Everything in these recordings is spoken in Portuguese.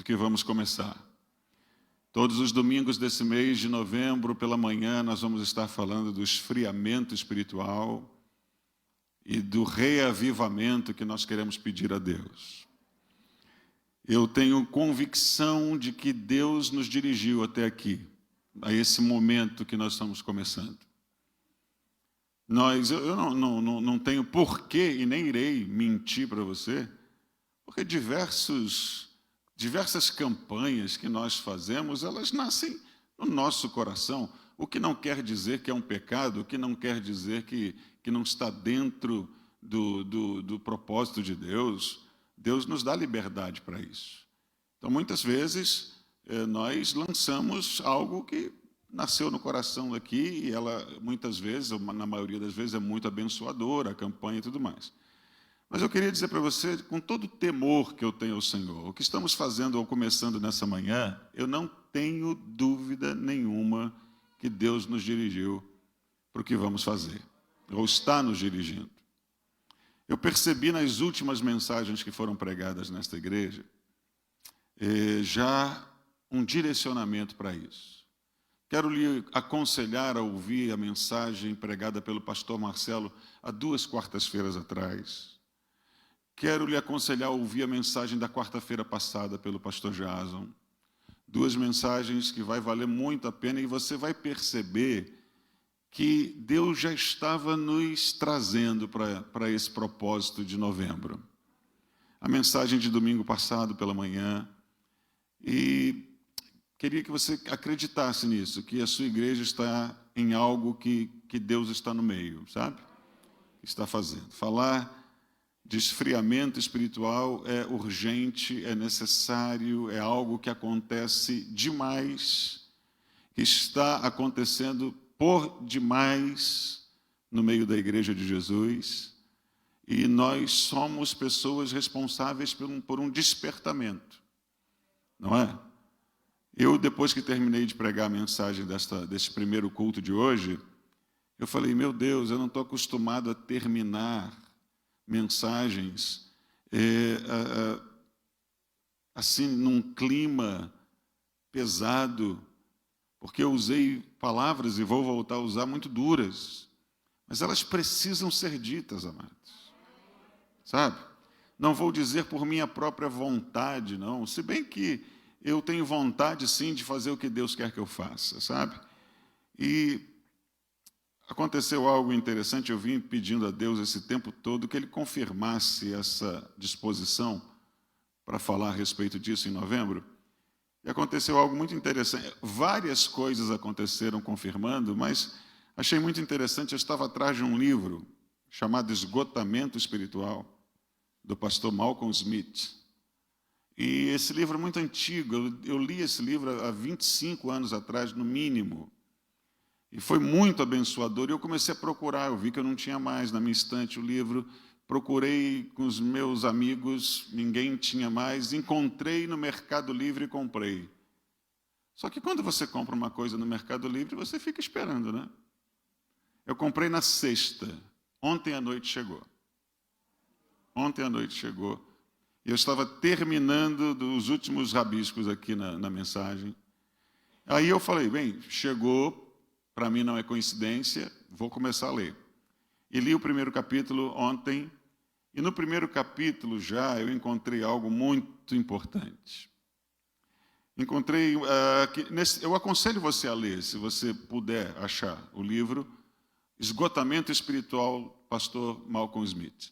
porque vamos começar. Todos os domingos desse mês de novembro, pela manhã, nós vamos estar falando do esfriamento espiritual e do reavivamento que nós queremos pedir a Deus. Eu tenho convicção de que Deus nos dirigiu até aqui, a esse momento que nós estamos começando. Eu não tenho porquê e nem irei mentir para você, porque diversas campanhas que nós fazemos, elas nascem no nosso coração, o que não quer dizer que é um pecado, o que não quer dizer que não está dentro do propósito de Deus. Deus nos dá liberdade para isso. Então, muitas vezes, nós lançamos algo que nasceu no coração aqui, e ela, muitas vezes, ou na maioria das vezes, é muito abençoadora, a campanha e tudo mais. Mas eu queria dizer para você, com todo o temor que eu tenho ao Senhor, o que estamos fazendo ou começando nessa manhã, eu não tenho dúvida nenhuma que Deus nos dirigiu para o que vamos fazer, ou está nos dirigindo. Eu percebi nas últimas mensagens que foram pregadas nesta igreja, já um direcionamento para isso. Quero lhe aconselhar a ouvir a mensagem pregada pelo pastor Marcelo há 2 quartas-feiras atrás. Quero lhe aconselhar a ouvir a mensagem da quarta-feira passada pelo pastor Jason. 2 mensagens que vai valer muito a pena e você vai perceber que Deus já estava nos trazendo para esse propósito de novembro. A mensagem de domingo passado pela manhã, e queria que você acreditasse nisso, que a sua igreja está em algo que Deus está no meio, sabe? Está fazendo. Falar de esfriamento espiritual é urgente, é necessário, é algo que acontece demais, que está acontecendo por demais no meio da igreja de Jesus, e nós somos pessoas responsáveis por um despertamento, não é? Eu, depois que terminei de pregar a mensagem desse primeiro culto de hoje, eu falei, meu Deus, eu não estou acostumado a terminar mensagens assim, num clima pesado, porque eu usei palavras, e vou voltar a usar, muito duras, mas elas precisam ser ditas, amados, sabe? Não vou dizer por minha própria vontade, não, se bem que eu tenho vontade, sim, de fazer o que Deus quer que eu faça, sabe? E aconteceu algo interessante, eu vim pedindo a Deus esse tempo todo que Ele confirmasse essa disposição para falar a respeito disso em novembro. E aconteceu algo muito interessante. Várias coisas aconteceram confirmando, mas achei muito interessante. Eu estava atrás de um livro chamado Esgotamento Espiritual, do pastor Malcolm Smith. E esse livro é muito antigo, eu li esse livro há 25 anos atrás, no mínimo. E foi muito abençoador. E eu comecei a procurar, eu vi que eu não tinha mais na minha estante o livro. Procurei com os meus amigos, ninguém tinha mais. Encontrei no Mercado Livre e comprei. Só que quando você compra uma coisa no Mercado Livre, você fica esperando, né? Eu comprei na sexta. Ontem à noite chegou. Ontem à noite chegou. E eu estava terminando dos últimos rabiscos aqui na mensagem. Aí eu falei, bem, chegou, para mim não é coincidência, vou começar a ler. E li o primeiro capítulo ontem, e no primeiro capítulo já eu encontrei algo muito importante. Encontrei, eu aconselho você a ler, se você puder achar o livro, Esgotamento Espiritual, pastor Malcolm Smith.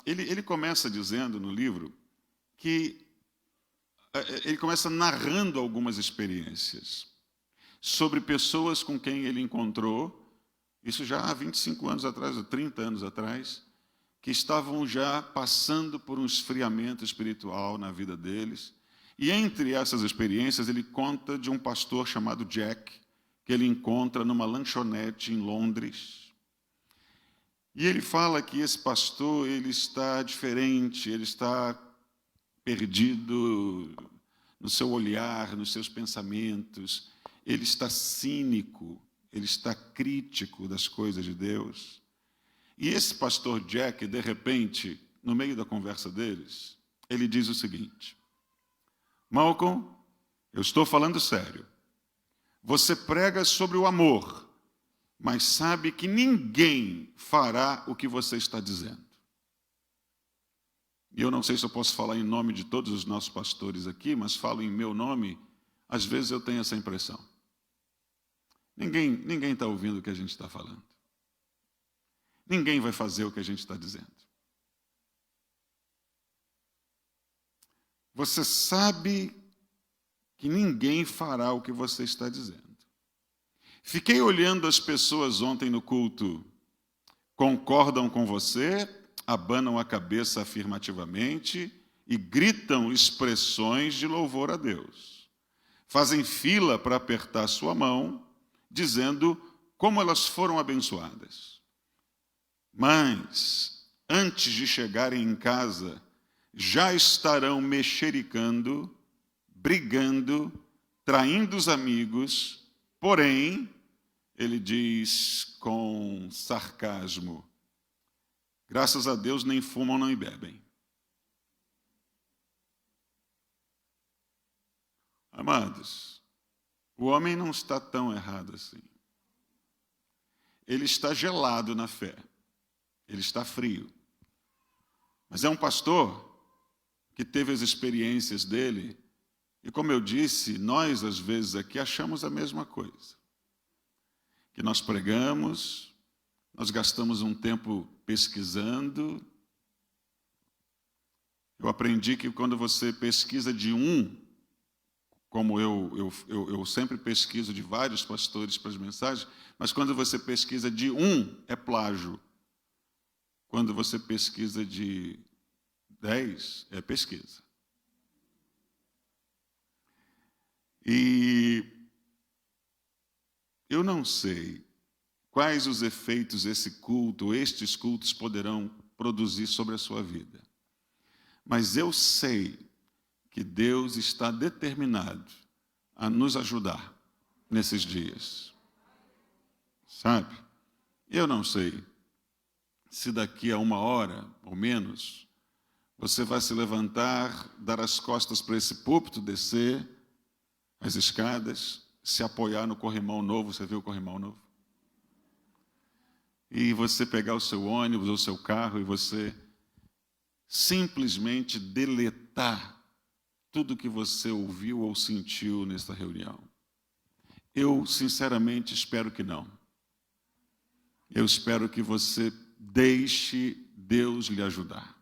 Ele começa dizendo no livro que ele começa narrando algumas experiências sobre pessoas com quem ele encontrou, isso já há 25 anos atrás, ou 30 anos atrás, que estavam já passando por um esfriamento espiritual na vida deles. E entre essas experiências, ele conta de um pastor chamado Jack, que ele encontra numa lanchonete em Londres. E ele fala que esse pastor, ele está diferente, ele está perdido no seu olhar, nos seus pensamentos, ele está cínico, ele está crítico das coisas de Deus. E esse pastor Jack, de repente, no meio da conversa deles, ele diz o seguinte: Malcolm, eu estou falando sério. Você prega sobre o amor, mas sabe que ninguém fará o que você está dizendo. E eu não sei se eu posso falar em nome de todos os nossos pastores aqui, mas falo em meu nome, às vezes eu tenho essa impressão. Ninguém está ouvindo o que a gente está falando. Ninguém vai fazer o que a gente está dizendo. Você sabe que ninguém fará o que você está dizendo. Fiquei olhando as pessoas ontem no culto. Concordam com você, abanam a cabeça afirmativamente e gritam expressões de louvor a Deus. Fazem fila para apertar sua mão, dizendo como elas foram abençoadas. Mas, antes de chegarem em casa, já estarão mexericando, brigando, traindo os amigos, porém, ele diz com sarcasmo, graças a Deus nem fumam nem bebem. Amados, o homem não está tão errado assim. Ele está gelado na fé. Ele está frio. Mas é um pastor que teve as experiências dele. E como eu disse, nós às vezes aqui achamos a mesma coisa. Que nós pregamos, nós gastamos um tempo pesquisando. Eu aprendi que quando você pesquisa de um, como eu sempre pesquiso de vários pastores para as mensagens, mas quando você pesquisa de um, é plágio. Quando você pesquisa de 10, é pesquisa. E eu não sei quais os efeitos estes cultos poderão produzir sobre a sua vida. Mas eu sei que Deus está determinado a nos ajudar nesses dias. Sabe? Eu não sei se daqui a 1 hora ou menos você vai se levantar, dar as costas para esse púlpito, descer as escadas, se apoiar no corrimão novo. Você viu o corrimão novo? E você pegar o seu ônibus ou o seu carro e você simplesmente deletar tudo que você ouviu ou sentiu nesta reunião. Eu, sinceramente, espero que não. Eu espero que você deixe Deus lhe ajudar.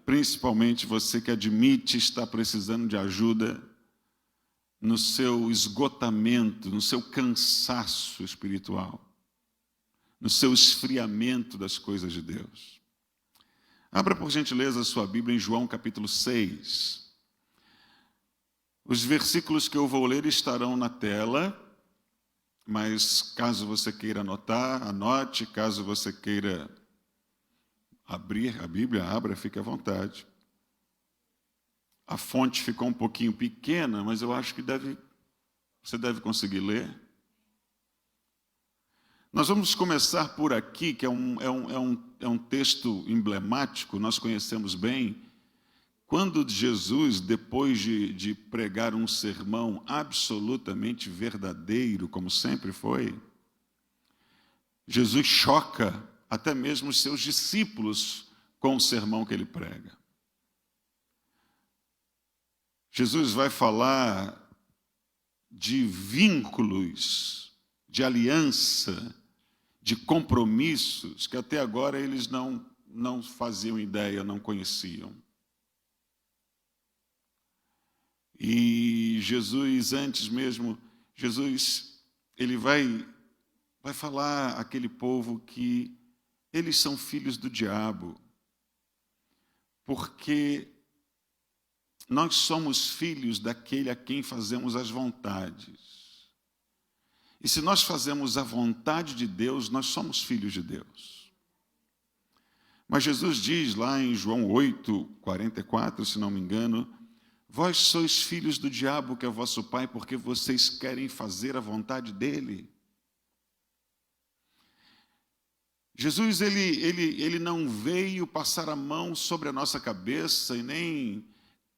Principalmente você que admite estar precisando de ajuda no seu esgotamento, no seu cansaço espiritual, no seu esfriamento das coisas de Deus. Abra, por gentileza, a sua Bíblia em João capítulo 6. Os versículos que eu vou ler estarão na tela, mas caso você queira anotar, anote. Caso você queira abrir a Bíblia, abra, fique à vontade. A fonte ficou um pouquinho pequena, mas eu acho que você deve conseguir ler. Nós vamos começar por aqui, que é um texto emblemático, nós conhecemos bem. Quando Jesus, depois de pregar um sermão absolutamente verdadeiro, como sempre foi, Jesus choca até mesmo os seus discípulos com o sermão que ele prega. Jesus vai falar de vínculos, de aliança, de compromissos que até agora eles não faziam ideia, não conheciam. E Jesus, antes mesmo, ele vai falar àquele povo que eles são filhos do diabo, porque nós somos filhos daquele a quem fazemos as vontades. E se nós fazemos a vontade de Deus, nós somos filhos de Deus. Mas Jesus diz lá em João 8:44, se não me engano, vós sois filhos do diabo, que é vosso pai, porque vocês querem fazer a vontade dele. Jesus, ele não veio passar a mão sobre a nossa cabeça e nem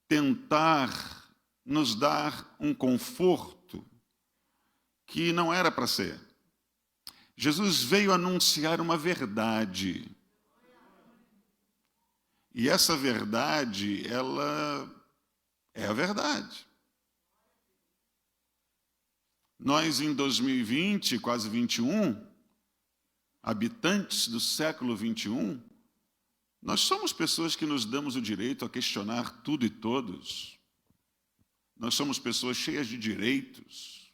tentar nos dar um conforto que não era para ser. Jesus veio anunciar uma verdade. E essa verdade, ela é a verdade. Nós, em 2020, quase 21, habitantes do século 21, nós somos pessoas que nos damos o direito a questionar tudo e todos. Nós somos pessoas cheias de direitos,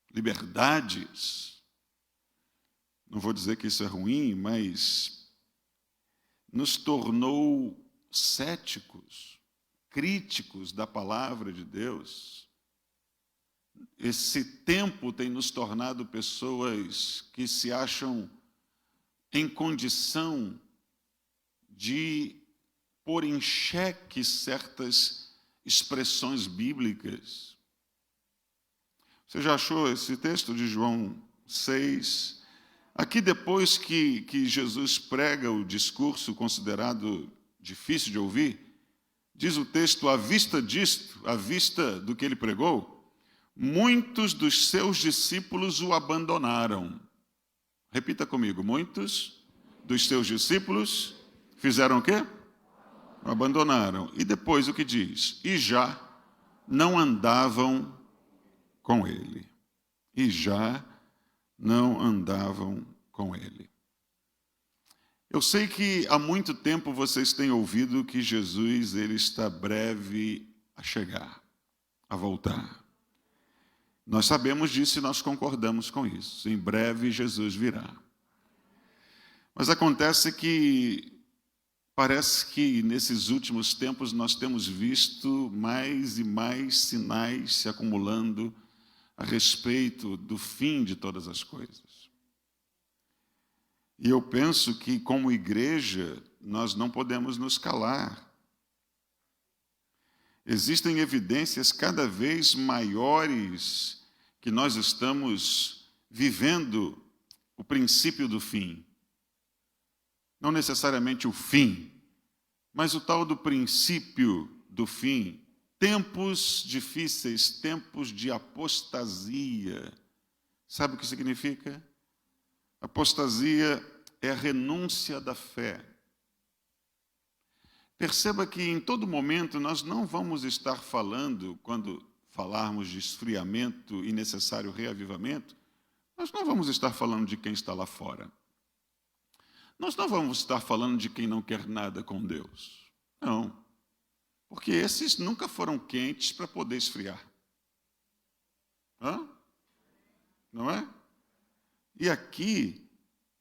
liberdades. Não vou dizer que isso é ruim, mas nos tornou céticos, críticos da palavra de Deus. Esse tempo tem nos tornado pessoas que se acham em condição de pôr em xeque certas expressões bíblicas. Você já achou esse texto de João 6? Aqui, depois que Jesus prega o discurso considerado difícil de ouvir, diz o texto: à vista disto, à vista do que ele pregou, muitos dos seus discípulos o abandonaram. Repita comigo: muitos dos seus discípulos fizeram o quê? O abandonaram. E depois o que diz? E já não andavam com ele. E já não andavam com ele. Eu sei que há muito tempo vocês têm ouvido que Jesus ele está breve a chegar, a voltar. Nós sabemos disso e nós concordamos com isso. Em breve Jesus virá. Mas acontece que parece que nesses últimos tempos nós temos visto mais e mais sinais se acumulando a respeito do fim de todas as coisas. E eu penso que, como igreja, nós não podemos nos calar. Existem evidências cada vez maiores que nós estamos vivendo o princípio do fim. Não necessariamente o fim, mas o tal do princípio do fim. Tempos difíceis, tempos de apostasia. Sabe o que significa? Apostasia é a renúncia da fé. Perceba que em todo momento nós não vamos estar falando, quando falarmos de esfriamento e necessário reavivamento, nós não vamos estar falando de quem está lá fora. Nós não vamos estar falando de quem não quer nada com Deus. Não. Porque esses nunca foram quentes para poder esfriar. Não é? E aqui,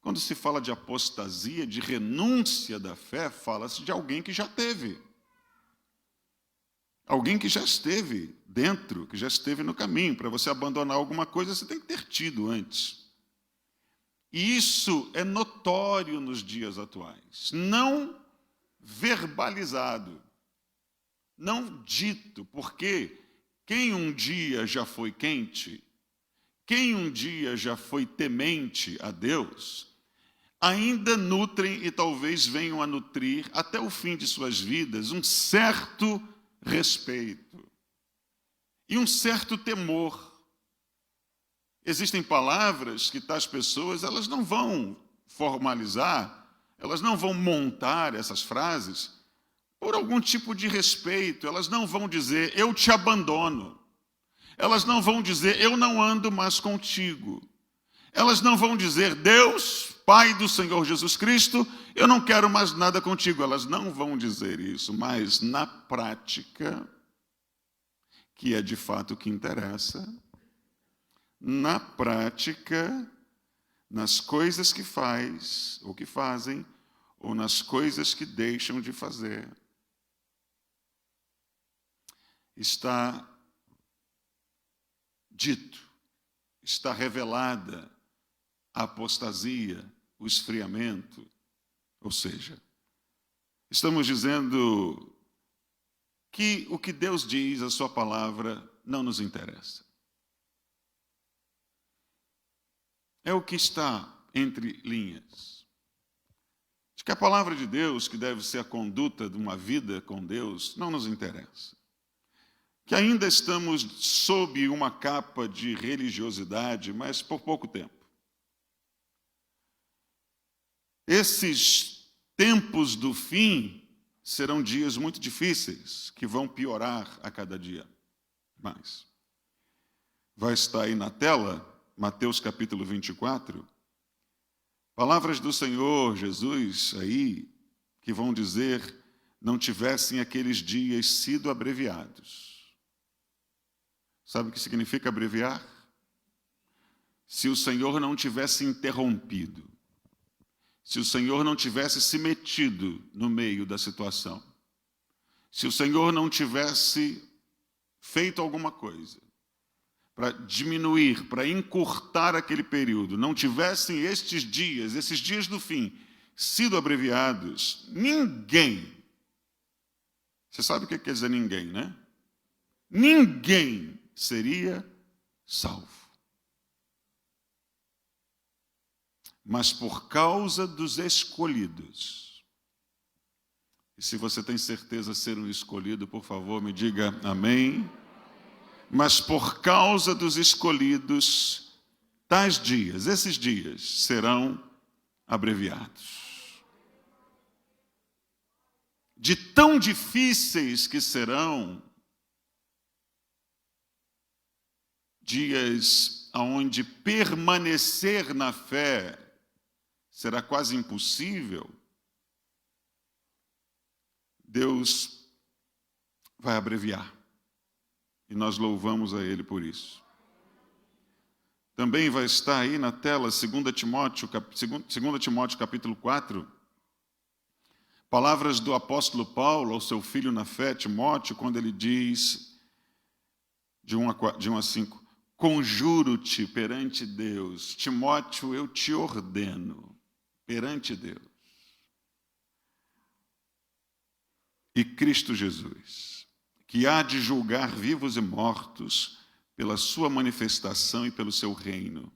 quando se fala de apostasia, de renúncia da fé, fala-se de alguém que já teve. Alguém que já esteve dentro, que já esteve no caminho. Para você abandonar alguma coisa, você tem que ter tido antes. E isso é notório nos dias atuais. Não verbalizado. Não dito, porque quem um dia já foi quente, quem um dia já foi temente a Deus, ainda nutrem e talvez venham a nutrir até o fim de suas vidas um certo respeito e um certo temor. Existem palavras que tais pessoas elas não vão formalizar, elas não vão montar essas frases por algum tipo de respeito. Elas não vão dizer, eu te abandono. Elas não vão dizer, eu não ando mais contigo. Elas não vão dizer, Deus, Pai do Senhor Jesus Cristo, eu não quero mais nada contigo. Elas não vão dizer isso, mas na prática, que é de fato o que interessa, na prática, nas coisas que faz, ou que fazem, ou nas coisas que deixam de fazer, está dito, está revelada a apostasia, o esfriamento. Ou seja, estamos dizendo que o que Deus diz, a sua palavra, não nos interessa. É o que está entre linhas. De que a palavra de Deus, que deve ser a conduta de uma vida com Deus, não nos interessa. que ainda estamos sob uma capa de religiosidade, mas por pouco tempo. Esses tempos do fim serão dias muito difíceis, que vão piorar a cada dia mais. Vai estar aí na tela, Mateus capítulo 24, palavras do Senhor Jesus aí, que vão dizer: não tivessem aqueles dias sido abreviados. Sabe o que significa abreviar? Se o Senhor não tivesse interrompido, se o Senhor não tivesse se metido no meio da situação, se o Senhor não tivesse feito alguma coisa para diminuir, para encurtar aquele período, não tivessem esses dias do fim, sido abreviados, ninguém, você sabe o que quer dizer ninguém, né? Ninguém seria salvo. Mas por causa dos escolhidos. E se você tem certeza de ser um escolhido, por favor, me diga amém. Mas por causa dos escolhidos, tais dias, esses dias, serão abreviados. De tão difíceis que serão, dias onde permanecer na fé será quase impossível, Deus vai abreviar. E nós louvamos a Ele por isso. Também vai estar aí na tela 2 Timóteo capítulo 4, palavras do apóstolo Paulo ao seu filho na fé, Timóteo, quando ele diz, de 1 a 5, conjuro-te perante Deus, Timóteo, eu te ordeno, perante Deus, e Cristo Jesus, que há de julgar vivos e mortos pela sua manifestação e pelo seu reino.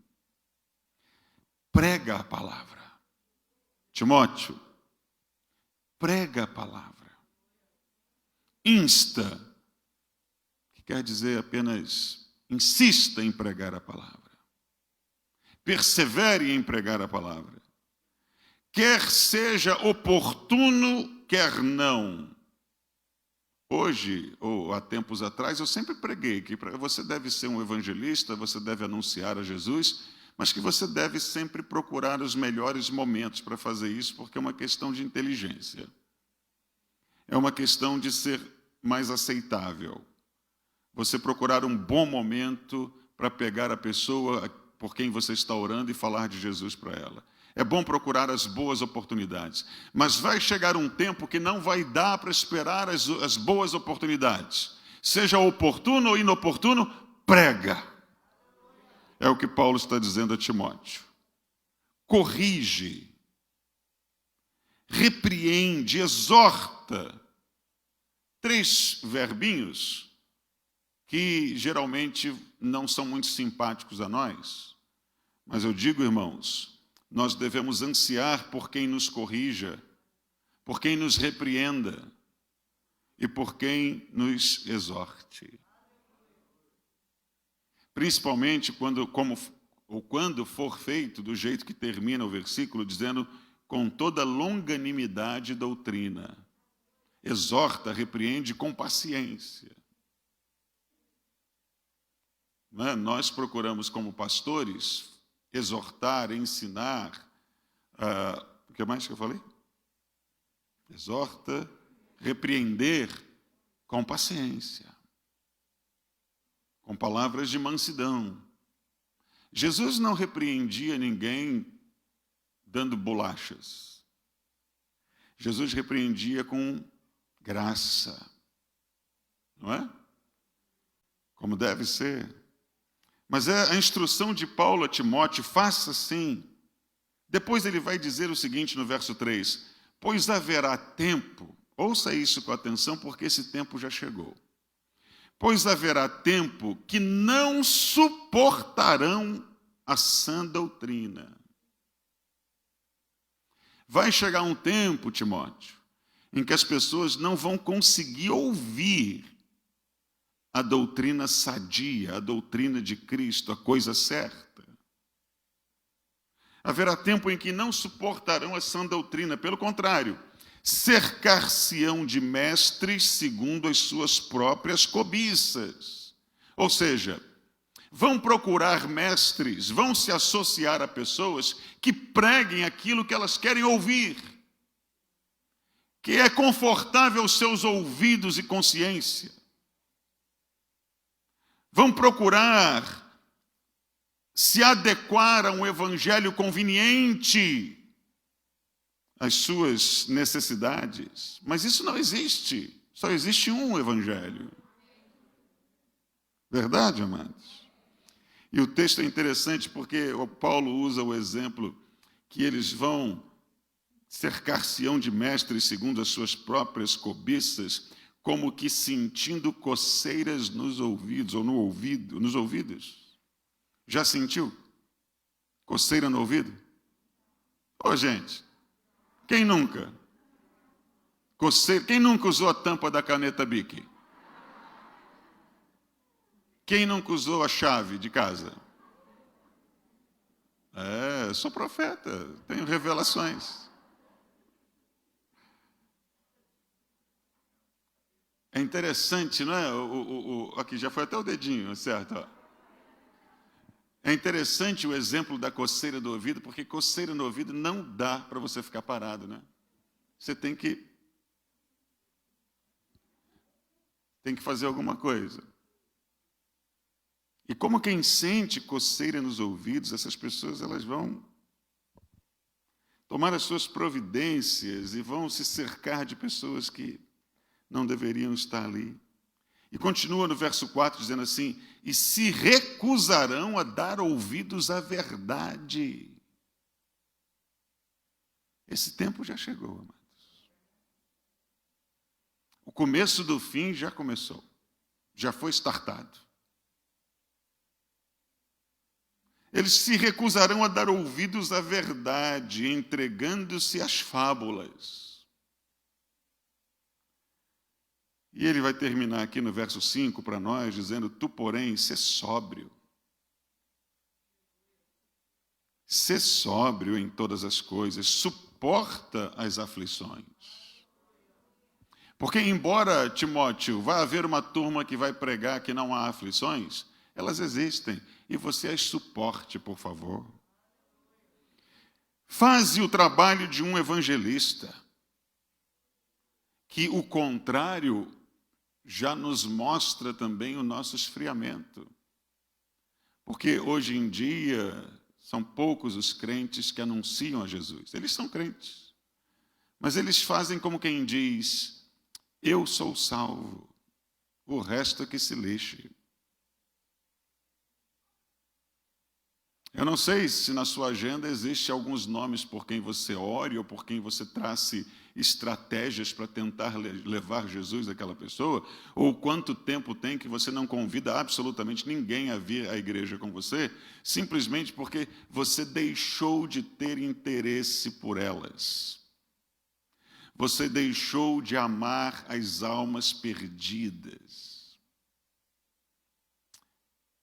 Prega a palavra. Timóteo, prega a palavra. Insta, que quer dizer apenas insista em pregar a palavra. Persevere em pregar a palavra. Quer seja oportuno, quer não. Hoje, ou há tempos atrás, eu sempre preguei que você deve ser um evangelista, você deve anunciar a Jesus, mas que você deve sempre procurar os melhores momentos para fazer isso, porque é uma questão de inteligência. É uma questão de ser mais aceitável. Você procurar um bom momento para pegar a pessoa por quem você está orando e falar de Jesus para ela. É bom procurar as boas oportunidades. Mas vai chegar um tempo que não vai dar para esperar as boas oportunidades. Seja oportuno ou inoportuno, prega. É o que Paulo está dizendo a Timóteo. Corrige, repreende, exorta. 3 verbinhos que geralmente não são muito simpáticos a nós. Mas eu digo, irmãos, nós devemos ansiar por quem nos corrija, por quem nos repreenda e por quem nos exorte. Principalmente quando for feito do jeito que termina o versículo, dizendo, com toda longanimidade e doutrina. Exorta, repreende com paciência. Nós procuramos, como pastores, exortar, ensinar. O que mais que eu falei? Exorta, repreender com paciência, com palavras de mansidão. Jesus não repreendia ninguém dando bolachas. Jesus repreendia com graça, não é? Como deve ser. Mas é a instrução de Paulo a Timóteo, faça assim. Depois ele vai dizer o seguinte no verso 3, pois haverá tempo, ouça isso com atenção porque esse tempo já chegou. Pois haverá tempo que não suportarão a sã doutrina. Vai chegar um tempo, Timóteo, em que as pessoas não vão conseguir ouvir a doutrina sadia, a doutrina de Cristo, a coisa certa. Haverá tempo em que não suportarão a sã doutrina, pelo contrário, cercar-se-ão de mestres segundo as suas próprias cobiças. Ou seja, vão procurar mestres, vão se associar a pessoas que preguem aquilo que elas querem ouvir, que é confortável aos seus ouvidos e consciência. Vão procurar se adequar a um evangelho conveniente às suas necessidades. Mas isso não existe. Só existe um evangelho. Verdade, amados? E o texto é interessante porque o Paulo usa o exemplo que eles vão cercar-se-ão de mestres segundo as suas próprias cobiças, como que sentindo coceiras nos ouvidos, ou no ouvido, nos ouvidos. Já sentiu coceira no ouvido? Ô, gente, quem nunca? Coceira, quem nunca usou a tampa da caneta Bic? Quem nunca usou a chave de casa? Eu sou profeta, tenho revelações. É interessante, não é? Aqui já foi até o dedinho, certo? É interessante o exemplo da coceira do ouvido, porque coceira no ouvido não dá para você ficar parado, né? Você tem que fazer alguma coisa. E como quem sente coceira nos ouvidos, essas pessoas elas vão tomar as suas providências e vão se cercar de pessoas que não deveriam estar ali. E continua no verso 4 dizendo assim: e se recusarão a dar ouvidos à verdade. Esse tempo já chegou, amados. O começo do fim já começou. Já foi startado. Eles se recusarão a dar ouvidos à verdade, entregando-se às fábulas. E ele vai terminar aqui no verso 5 para nós, dizendo: tu, porém, sê sóbrio. Sê sóbrio em todas as coisas, suporta as aflições. Porque, embora, Timóteo, vai haver uma turma que vai pregar que não há aflições, elas existem, e você as suporte, por favor. Faze o trabalho de um evangelista, que o contrário já nos mostra também o nosso esfriamento. Porque hoje em dia são poucos os crentes que anunciam a Jesus. Eles são crentes, mas eles fazem como quem diz: eu sou salvo, o resto é que se lixe. Eu não sei se na sua agenda existe alguns nomes por quem você ore ou por quem você trace estratégias para tentar levar Jesus àquela pessoa, ou quanto tempo tem que você não convida absolutamente ninguém a vir à igreja com você, simplesmente porque você deixou de ter interesse por elas. Você deixou de amar as almas perdidas.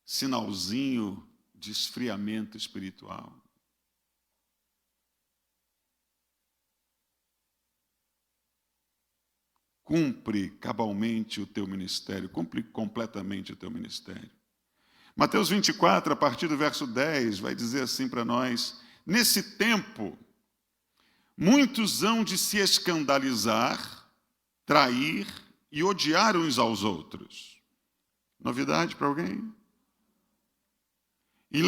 Sinalzinho de esfriamento espiritual. Cumpre cabalmente o teu ministério, cumpre completamente o teu ministério. Mateus 24, a partir do verso 10, vai dizer assim para nós: nesse tempo, muitos hão de se escandalizar, trair e odiar uns aos outros. Novidade para alguém? E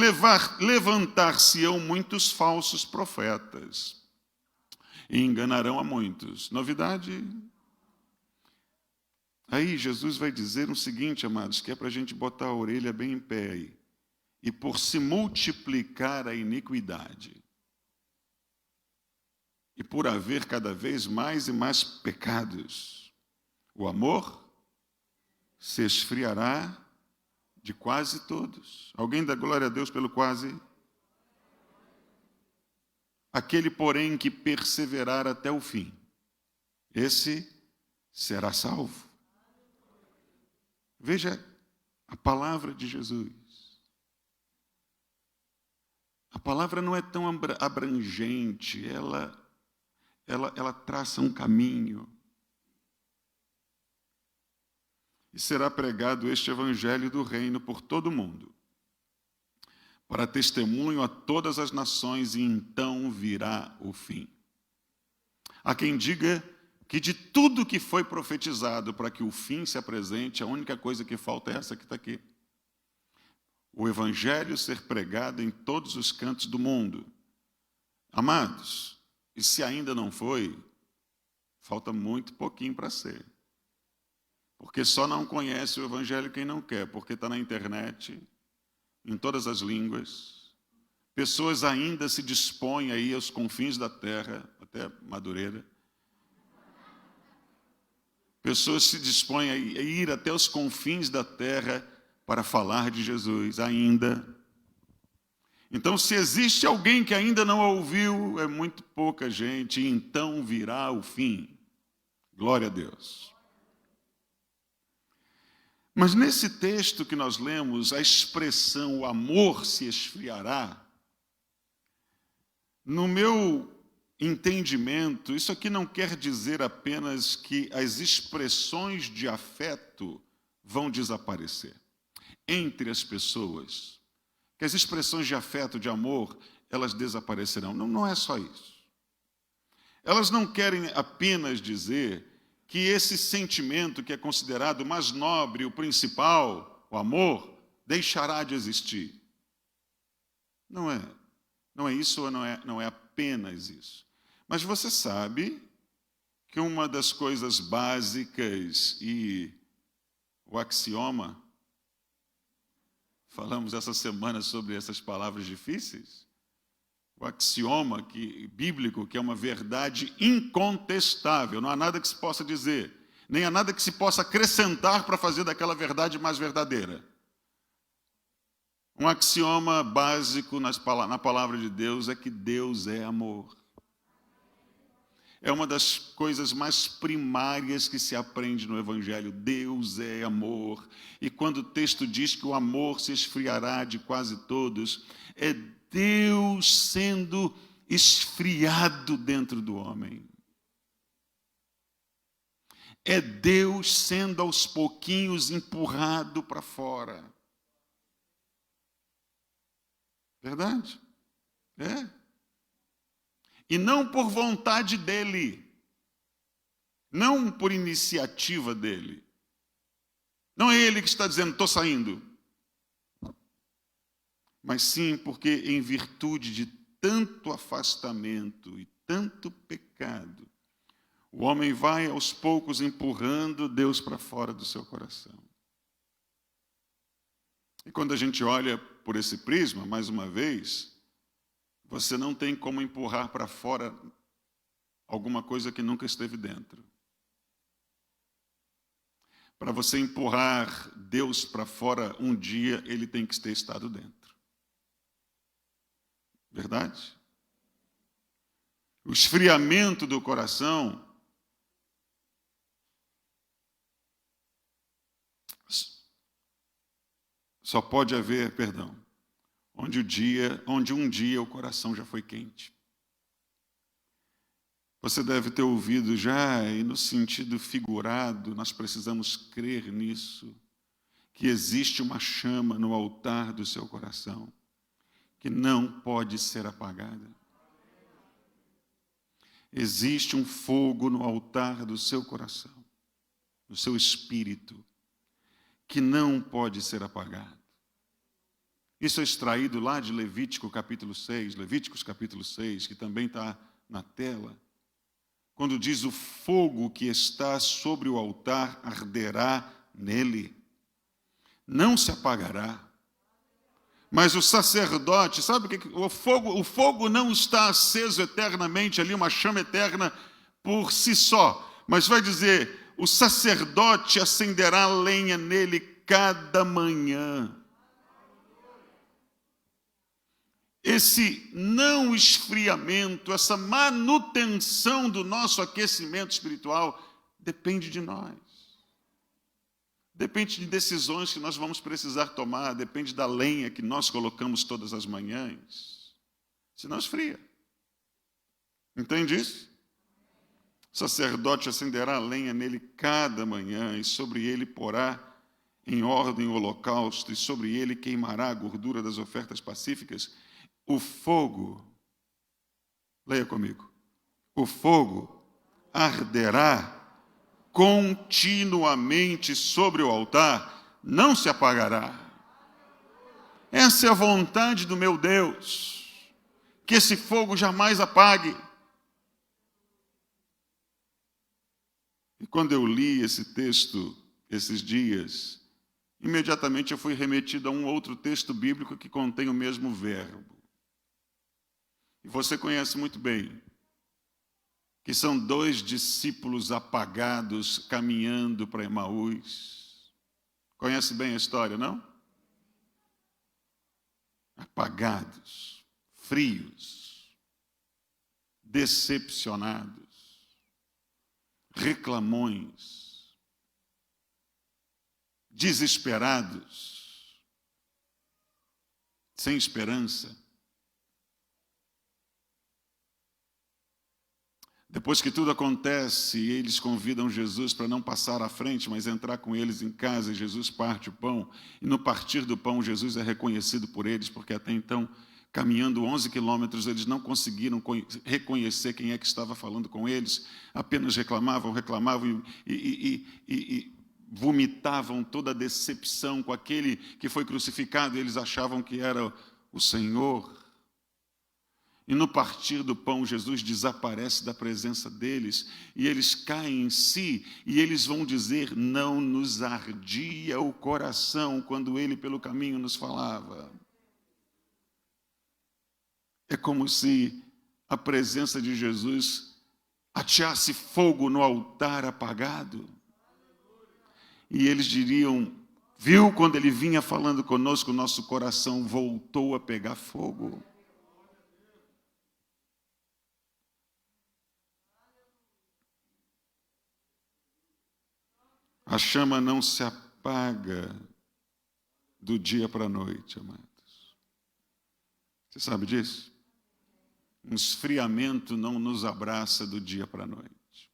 levantar-se-ão muitos falsos profetas, e enganarão a muitos. Novidade? Aí Jesus vai dizer o seguinte, amados, que é para a gente botar a orelha bem em pé aí. E por se multiplicar a iniquidade, e por haver cada vez mais e mais pecados, o amor se esfriará de quase todos. Alguém dá glória a Deus pelo quase? Aquele, porém, que perseverar até o fim, esse será salvo. Veja A palavra de Jesus. A palavra não é tão abrangente, ela traça um caminho. E será pregado este evangelho do reino por todo o mundo, para testemunho a todas as nações, e então virá o fim. Há quem diga que de tudo que foi profetizado para que o fim se apresente, a única coisa que falta é essa que está aqui. O evangelho ser pregado em todos os cantos do mundo. Amados, e se ainda não foi, falta muito pouquinho para ser. Porque só não conhece o evangelho quem não quer, porque está na internet, em todas as línguas. Pessoas ainda se dispõem a ir aos confins da terra, até Madureira. Pessoas se dispõem a ir até os confins da terra para falar de Jesus ainda. Então, se existe alguém que ainda não ouviu, é muito pouca gente, e então virá o fim. Glória a Deus. Mas nesse texto que nós lemos, a expressão "o amor se esfriará", no meu entendimento, isso aqui não quer dizer apenas que as expressões de afeto vão desaparecer entre as pessoas, que as expressões de afeto, de amor, elas desaparecerão. Não é só isso. Elas não querem apenas dizer que esse sentimento que é considerado o mais nobre, o principal, o amor, deixará de existir. Não é isso, ou não é apenas isso. Mas você sabe que uma das coisas básicas e o axioma, falamos essa semana sobre essas palavras difíceis, o axioma bíblico, que é uma verdade incontestável, não há nada que se possa dizer, nem há nada que se possa acrescentar para fazer daquela verdade mais verdadeira. Um axioma básico na palavra de Deus é que Deus é amor. É uma das coisas mais primárias que se aprende no Evangelho. Deus é amor. E quando o texto diz que o amor se esfriará de quase todos, é Deus sendo esfriado dentro do homem. É Deus sendo aos pouquinhos empurrado para fora. Verdade? É. E não por vontade dele, não por iniciativa dele. Não é ele que está dizendo, estou saindo. Mas sim porque em virtude de tanto afastamento e tanto pecado, o homem vai aos poucos empurrando Deus para fora do seu coração. E quando a gente olha por esse prisma, mais uma vez, você não tem como empurrar para fora alguma coisa que nunca esteve dentro. Para você empurrar Deus para fora um dia, ele tem que ter estado dentro. Verdade? O esfriamento do coração só pode haver, onde um dia o coração já foi quente. Você deve ter ouvido já, e no sentido figurado, nós precisamos crer nisso, que existe uma chama no altar do seu coração, que não pode ser apagada. Existe um fogo no altar do seu coração, no seu espírito, que não pode ser apagado. Isso é extraído lá de Levíticos capítulo 6, que também está na tela, quando diz: o fogo que está sobre o altar arderá nele, não se apagará. Mas o sacerdote, sabe o que o fogo não está aceso eternamente ali, uma chama eterna por si só, mas vai dizer: o sacerdote acenderá lenha nele cada manhã. Esse não esfriamento, essa manutenção do nosso aquecimento espiritual depende de nós. depende de decisões que nós vamos precisar tomar, depende da lenha que nós colocamos todas as manhãs, senão esfria. Entende isso? O sacerdote acenderá a lenha nele cada manhã, e sobre ele porá em ordem o holocausto, e sobre ele queimará a gordura das ofertas pacíficas. O fogo, leia comigo, o fogo arderá continuamente sobre o altar, não se apagará. Essa é a vontade do meu Deus, que esse fogo jamais apague. E quando eu li esse texto esses dias, imediatamente eu fui remetido a um outro texto bíblico que contém o mesmo verbo. E você conhece muito bem, que são 2 discípulos apagados caminhando para Emaús. Conhece bem a história, não? Apagados, frios, decepcionados, reclamões, desesperados, sem esperança. Depois que tudo acontece, eles convidam Jesus para não passar à frente, mas entrar com eles em casa, e Jesus parte o pão. E no partir do pão, Jesus é reconhecido por eles, porque até então, caminhando 11 quilômetros, eles não conseguiram reconhecer quem é que estava falando com eles, apenas reclamavam e vomitavam toda a decepção com aquele que foi crucificado, e eles achavam que era o Senhor. E no partir do pão, Jesus desaparece da presença deles, e eles caem em si, e eles vão dizer: não nos ardia o coração quando ele pelo caminho nos falava. É como se a presença de Jesus ateasse fogo no altar apagado. E eles diriam: viu, quando ele vinha falando conosco, nosso coração voltou a pegar fogo. A chama não se apaga do dia para a noite, amados. Você sabe disso? Um esfriamento não nos abraça do dia para a noite.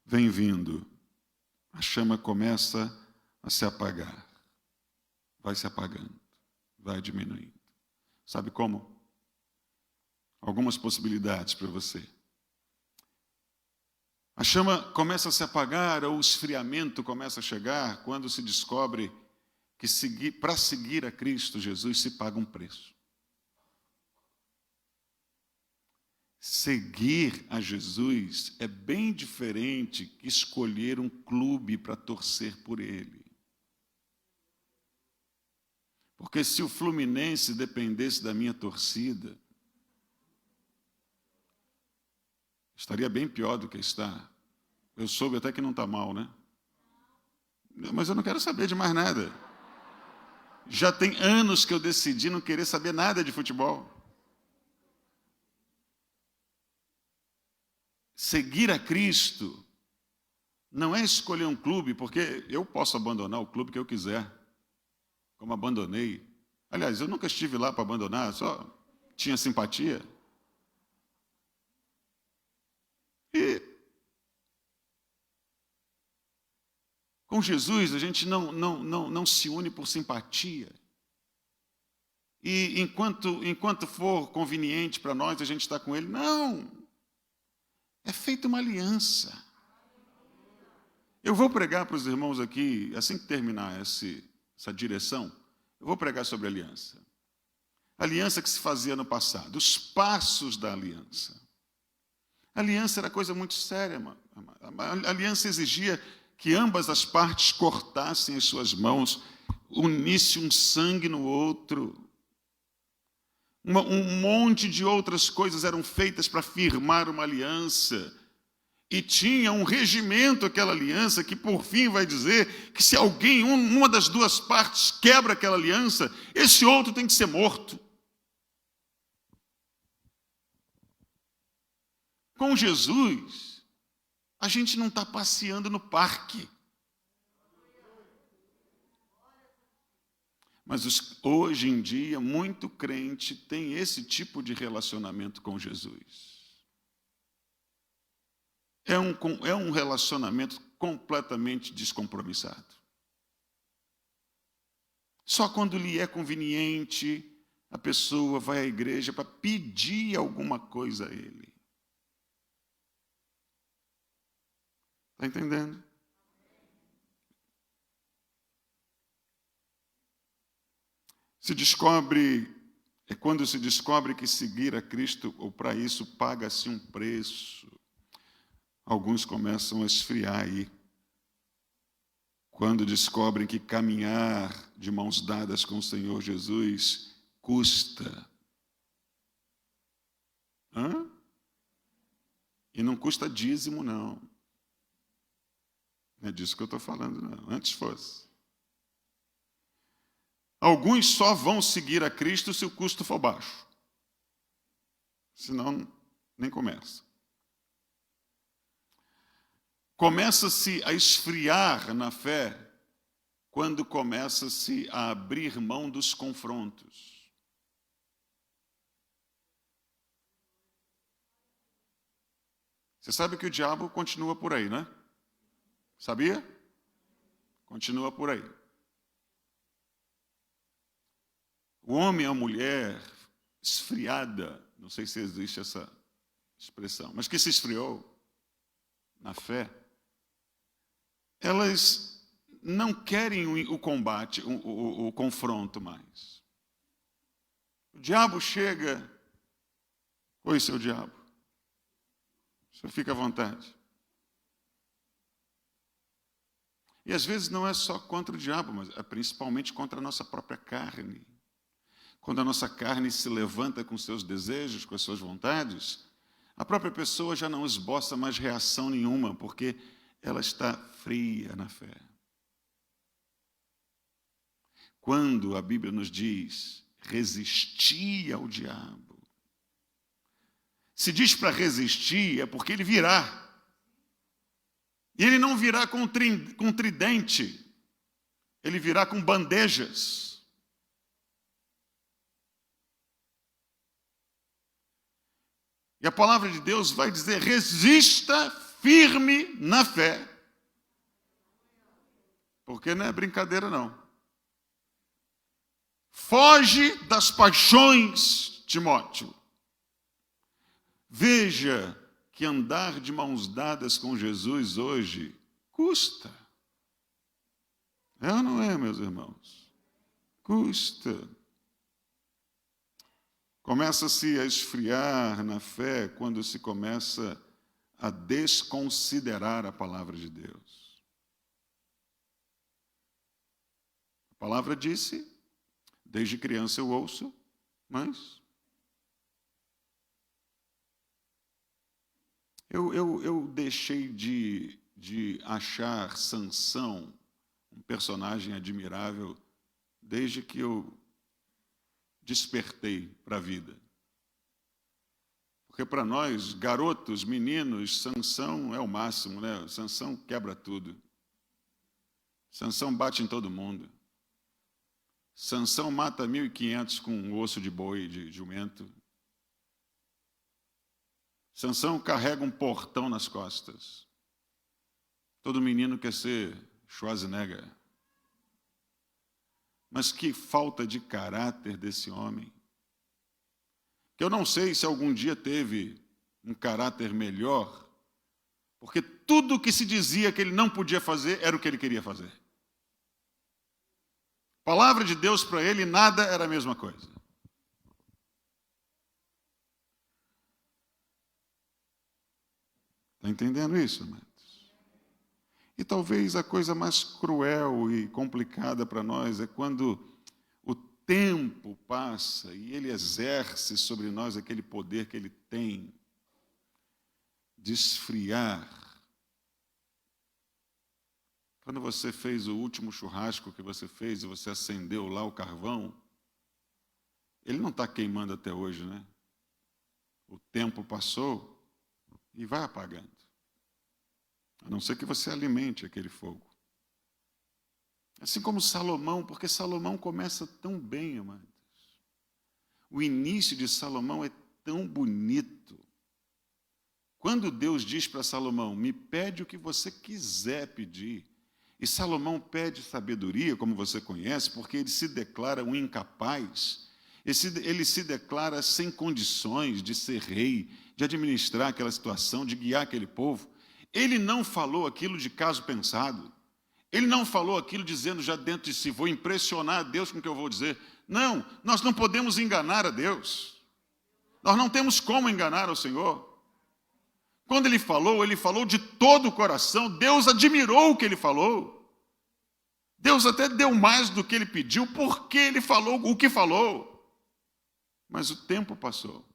Vem vindo, a chama começa a se apagar. Vai se apagando, vai diminuindo. Sabe como? Algumas possibilidades para você. A chama começa a se apagar, ou o esfriamento começa a chegar, quando se descobre que para seguir a Cristo Jesus se paga um preço. Seguir a Jesus é bem diferente que escolher um clube para torcer por ele. Porque se o Fluminense dependesse da minha torcida, estaria bem pior do que está. Eu soube até que não está mal, né? Mas eu não quero saber de mais nada. Já tem anos que eu decidi não querer saber nada de futebol. Seguir a Cristo não é escolher um clube, porque eu posso abandonar o clube que eu quiser, como abandonei. Aliás, eu nunca estive lá para abandonar, só tinha simpatia. E com Jesus a gente não se une por simpatia. E enquanto for conveniente para nós, a gente está com Ele. Não! É feita uma aliança. Eu vou pregar para os irmãos aqui, assim que terminar essa direção, eu vou pregar sobre aliança. Aliança que se fazia no passado, os passos da aliança. A aliança era coisa muito séria, mano. A aliança exigia que ambas as partes cortassem as suas mãos, unissem um sangue no outro. Um monte de outras coisas eram feitas para firmar uma aliança. E tinha um regimento aquela aliança que por fim vai dizer que se alguém, uma das duas partes quebra aquela aliança, esse outro tem que ser morto. Com Jesus, a gente não está passeando no parque. Mas hoje em dia, muito crente tem esse tipo de relacionamento com Jesus. É um relacionamento completamente descompromissado. Só quando lhe é conveniente, a pessoa vai à igreja para pedir alguma coisa a ele. Está entendendo? É quando se descobre que seguir a Cristo, ou para isso paga-se um preço. Alguns começam a esfriar aí. Quando descobrem que caminhar de mãos dadas com o Senhor Jesus custa. Hã? E não custa dízimo, não. Não é disso que eu estou falando, não. Antes fosse. Alguns só vão seguir a Cristo se o custo for baixo. Senão, nem começa. Começa-se a esfriar na fé quando começa-se a abrir mão dos confrontos. Você sabe que o diabo continua por aí, né? Sabia? Continua por aí. O homem ou a mulher esfriada, não sei se existe essa expressão, mas que se esfriou na fé, elas não querem o combate, o confronto mais. O diabo chega, oi, seu diabo, você fica à vontade. E às vezes não é só contra o diabo, mas é principalmente contra a nossa própria carne. Quando a nossa carne se levanta com seus desejos, com as suas vontades, a própria pessoa já não esboça mais reação nenhuma, porque ela está fria na fé. Quando a Bíblia nos diz resistir ao diabo, se diz para resistir é porque ele virá. E ele não virá com tridente, ele virá com bandejas. E a palavra de Deus vai dizer: resista firme na fé. Porque não é brincadeira, não. Foge das paixões, Timóteo. Veja que andar de mãos dadas com Jesus hoje custa. É ou não é, meus irmãos? Custa. Começa-se a esfriar na fé quando se começa a desconsiderar a palavra de Deus. A palavra disse, desde criança eu ouço, mas eu deixei de achar Sansão um personagem admirável desde que eu despertei para a vida. Porque para nós, garotos, meninos, Sansão é o máximo, né? Sansão quebra tudo. Sansão bate em todo mundo. Sansão mata 1.500 com um osso de boi, de jumento. Sansão carrega um portão nas costas. Todo menino quer ser Schwarzenegger. Mas que falta de caráter desse homem. Que eu não sei se algum dia teve um caráter melhor, porque tudo o que se dizia que ele não podia fazer era o que ele queria fazer. A palavra de Deus para ele, nada era a mesma coisa. Está entendendo isso, amados? E talvez a coisa mais cruel e complicada para nós é quando o tempo passa e ele exerce sobre nós aquele poder que ele tem de esfriar. Quando você fez o último churrasco que você fez e você acendeu lá o carvão, ele não está queimando até hoje, né? O tempo passou e vai apagando. A não ser que você alimente aquele fogo. Assim como Salomão, porque Salomão começa tão bem, amados. O início de Salomão é tão bonito. Quando Deus diz para Salomão, me pede o que você quiser pedir, e Salomão pede sabedoria, como você conhece, porque ele se declara um incapaz, ele se declara sem condições de ser rei, de administrar aquela situação, de guiar aquele povo. Ele não falou aquilo de caso pensado. Ele não falou aquilo dizendo já dentro de si, vou impressionar a Deus com o que eu vou dizer. Não, nós não podemos enganar a Deus. Nós não temos como enganar o Senhor. Quando ele falou de todo o coração. Deus admirou o que ele falou. Deus até deu mais do que ele pediu, porque ele falou o que falou. Mas o tempo passou.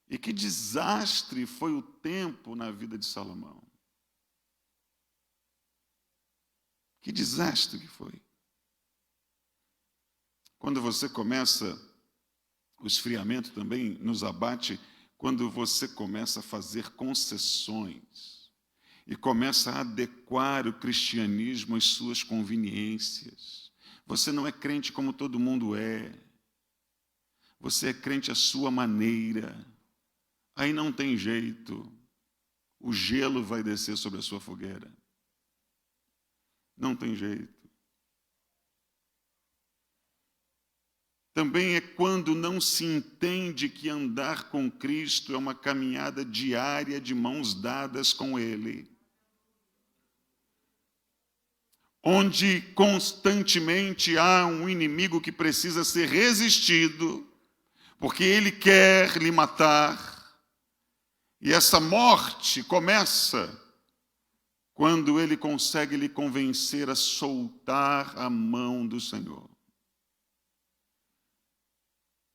E que desastre foi o tempo na vida de Salomão. Que desastre que foi. Quando você começa, o esfriamento também nos abate, quando você começa a fazer concessões e começa a adequar o cristianismo às suas conveniências. Você não é crente como todo mundo é. Você é crente à sua maneira. Aí não tem jeito. O gelo vai descer sobre a sua fogueira. Não tem jeito. Também é quando não se entende que andar com Cristo é uma caminhada diária de mãos dadas com Ele. Onde constantemente há um inimigo que precisa ser resistido, porque ele quer lhe matar. E essa morte começa quando ele consegue lhe convencer a soltar a mão do Senhor.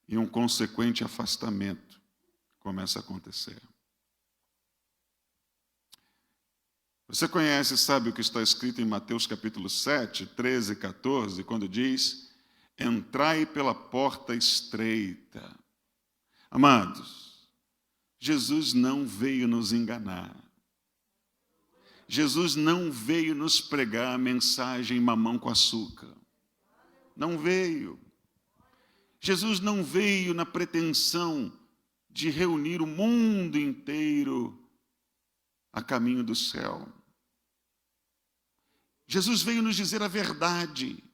E um consequente afastamento começa a acontecer. Você conhece, sabe o que está escrito em Mateus capítulo 7, 13 e 14, quando diz, entrai pela porta estreita. Amados, Jesus não veio nos enganar. Jesus não veio nos pregar a mensagem mamão com açúcar. Não veio. Jesus não veio na pretensão de reunir o mundo inteiro a caminho do céu. Jesus veio nos dizer a verdade.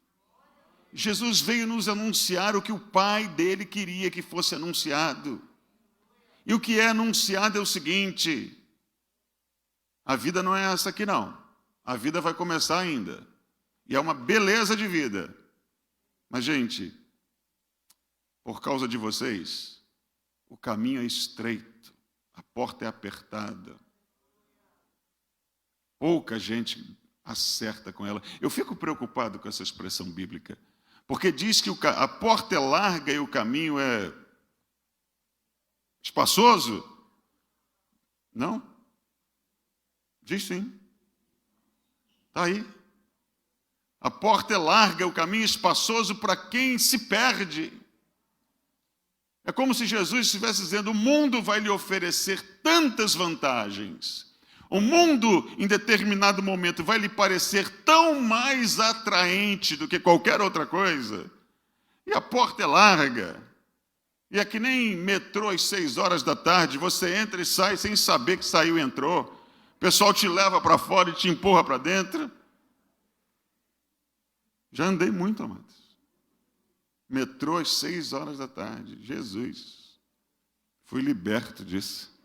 Jesus veio nos anunciar o que o Pai dele queria que fosse anunciado. E o que é anunciado é o seguinte: a vida não é essa aqui não. A vida vai começar ainda. E é uma beleza de vida. Mas, gente, por causa de vocês, o caminho é estreito, a porta é apertada. Pouca gente acerta com ela. Eu fico preocupado com essa expressão bíblica, porque diz que a porta é larga e o caminho é espaçoso. Não? Diz sim. Está aí. A porta é larga, o caminho é espaçoso para quem se perde. É como se Jesus estivesse dizendo, o mundo vai lhe oferecer tantas vantagens. O mundo, em determinado momento, vai lhe parecer tão mais atraente do que qualquer outra coisa. E a porta é larga. E é que nem metrô às 6 horas da tarde, você entra e sai sem saber que saiu e entrou. O pessoal te leva para fora e te empurra para dentro. Já andei muito, amados. Metrô às 6 horas da tarde. Jesus. Fui liberto disso.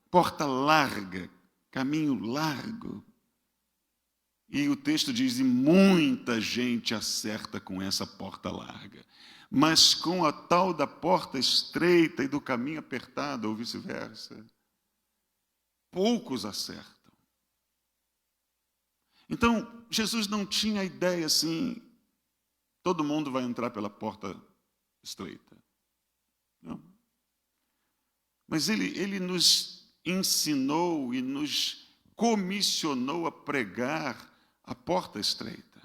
Porta larga, caminho largo. E o texto diz, e muita gente acerta com essa porta larga. Mas com a tal da porta estreita e do caminho apertado, ou vice-versa, poucos acertam. Então, Jesus não tinha a ideia assim, todo mundo vai entrar pela porta estreita. Não. Mas ele nos ensinou e nos comissionou a pregar a porta estreita,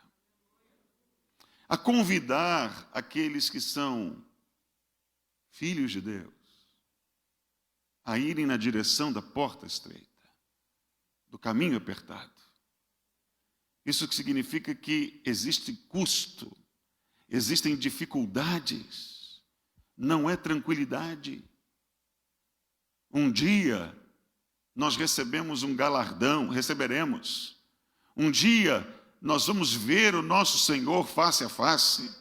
a convidar aqueles que são filhos de Deus a irem na direção da porta estreita, do caminho apertado. Isso que significa que existe custo, existem dificuldades, não é tranquilidade. Um dia nós receberemos. Um dia nós vamos ver o nosso Senhor face a face.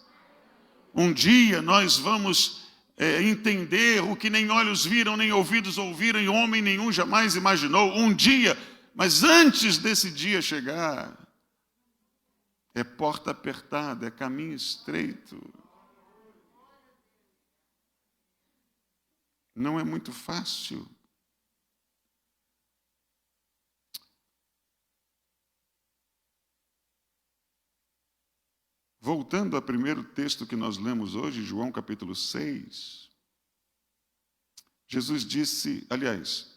Um dia nós vamos entender o que nem olhos viram, nem ouvidos ouviram, e homem nenhum jamais imaginou. Um dia, mas antes desse dia chegar, é porta apertada, é caminho estreito. Não é muito fácil. Voltando ao primeiro texto que nós lemos hoje, João capítulo 6, Jesus disse, aliás,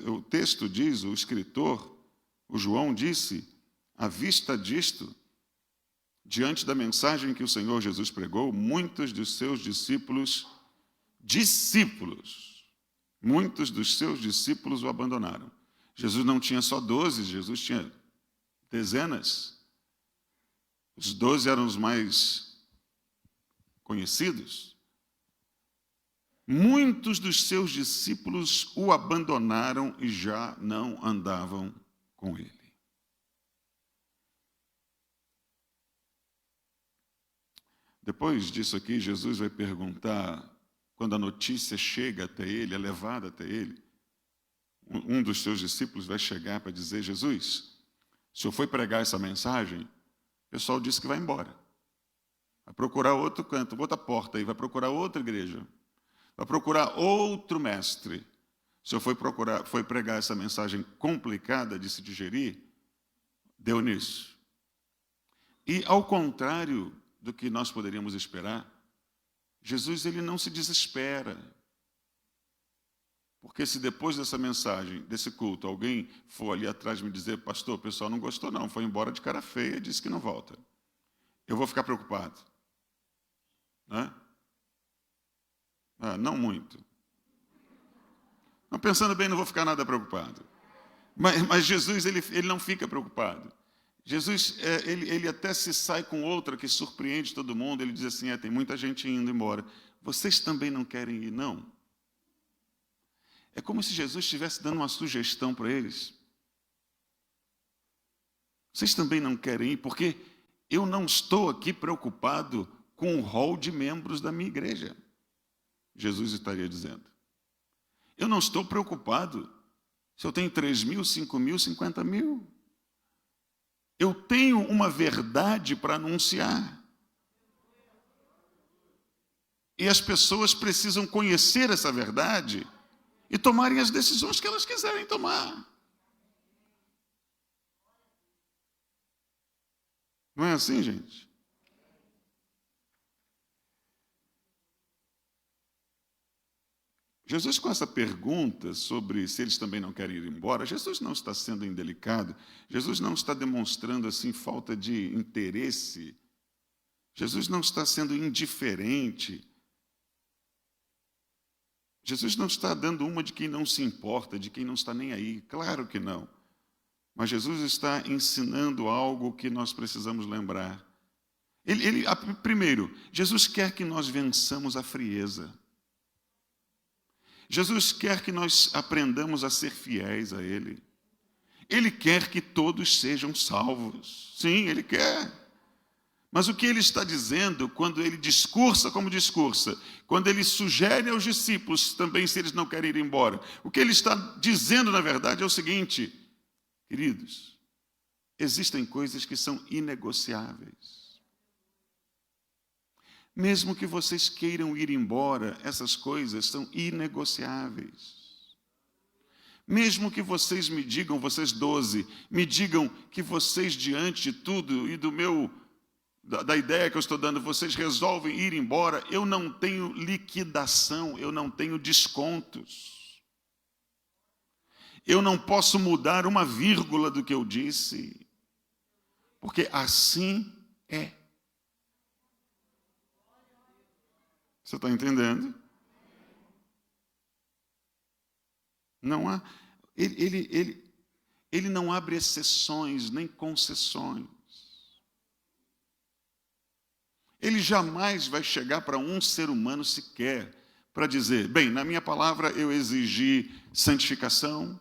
o texto diz, o escritor, o João disse, à vista disto, diante da mensagem que o Senhor Jesus pregou, muitos dos seus discípulos o abandonaram. Jesus não tinha só 12, Jesus tinha dezenas. Os 12 eram os mais conhecidos. Muitos dos seus discípulos o abandonaram e já não andavam com ele. Depois disso aqui, Jesus vai perguntar, quando a notícia chega até ele, é levada até ele, um dos seus discípulos vai chegar para dizer, Jesus, o senhor foi pregar essa mensagem? O pessoal disse que vai embora. Vai procurar outro canto, outra porta aí, vai procurar outra igreja. Vai procurar outro mestre. O senhor foi pregar essa mensagem complicada de se digerir, deu nisso. E ao contrário do que nós poderíamos esperar, Jesus ele não se desespera. Porque se depois dessa mensagem, desse culto, alguém for ali atrás me dizer, pastor, o pessoal não gostou não, foi embora de cara feia, disse que não volta. Eu vou ficar preocupado. Né? Não muito. Não, pensando bem, não vou ficar nada preocupado. Mas Jesus, ele não fica preocupado. Jesus, ele até se sai com outra que surpreende todo mundo. Ele diz assim, tem muita gente indo embora. Vocês também não querem ir, não? É como se Jesus estivesse dando uma sugestão para eles. Vocês também não querem ir, porque eu não estou aqui preocupado com o rol de membros da minha igreja. Jesus estaria dizendo. Eu não estou preocupado se eu tenho 3 mil, 5 mil, 50 mil. Eu tenho uma verdade para anunciar. E as pessoas precisam conhecer essa verdade e tomarem as decisões que elas quiserem tomar. Não é assim, gente? Jesus, com essa pergunta sobre se eles também não querem ir embora, Jesus não está sendo indelicado, Jesus não está demonstrando assim falta de interesse, Jesus não está sendo indiferente, Jesus não está dando uma de quem não se importa, de quem não está nem aí, claro que não. Mas Jesus está ensinando algo que nós precisamos lembrar. Primeiro, Jesus quer que nós vençamos a frieza. Jesus quer que nós aprendamos a ser fiéis a Ele. Ele quer que todos sejam salvos. Sim, Ele quer. Mas o que Ele está dizendo quando Ele discursa como discursa, quando Ele sugere aos discípulos também se eles não querem ir embora, o que Ele está dizendo na verdade é o seguinte, queridos, existem coisas que são inegociáveis. Mesmo que vocês queiram ir embora, essas coisas são inegociáveis. Mesmo que vocês me digam, vocês 12, me digam que vocês, diante de tudo e da ideia que eu estou dando, vocês resolvem ir embora, eu não tenho liquidação, eu não tenho descontos. Eu não posso mudar uma vírgula do que eu disse, porque assim é. Você está entendendo? Não há. Ele não abre exceções nem concessões. Ele jamais vai chegar para um ser humano sequer para dizer, bem, na minha palavra eu exigi santificação,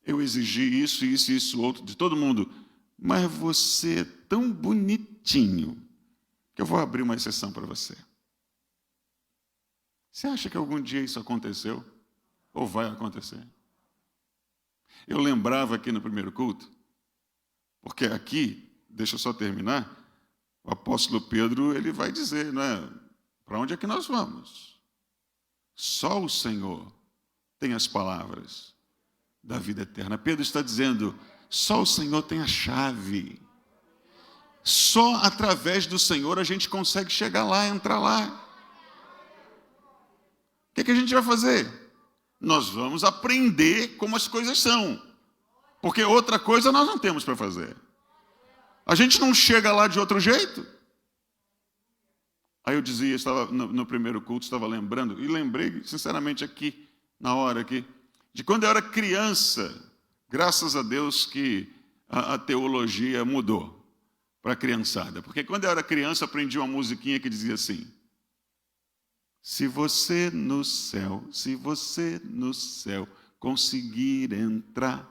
eu exigi isso, isso, isso, outro, de todo mundo, mas você é tão bonitinho que eu vou abrir uma exceção para você. Você acha que algum dia isso aconteceu? Ou vai acontecer? Eu lembrava aqui no primeiro culto, porque aqui, deixa eu só terminar, o apóstolo Pedro, ele vai dizer, não é? Para onde é que nós vamos? Só o Senhor tem as palavras da vida eterna. Pedro está dizendo, só o Senhor tem a chave. Só através do Senhor a gente consegue chegar lá, entrar lá. O que a gente vai fazer? Nós vamos aprender como as coisas são. Porque outra coisa nós não temos para fazer. A gente não chega lá de outro jeito. Aí eu dizia, estava no primeiro culto, estava lembrando, e lembrei, sinceramente, aqui, na hora aqui, de quando eu era criança. Graças a Deus que a teologia mudou para a criançada. Porque quando eu era criança, aprendi uma musiquinha que dizia assim, se você no céu conseguir entrar,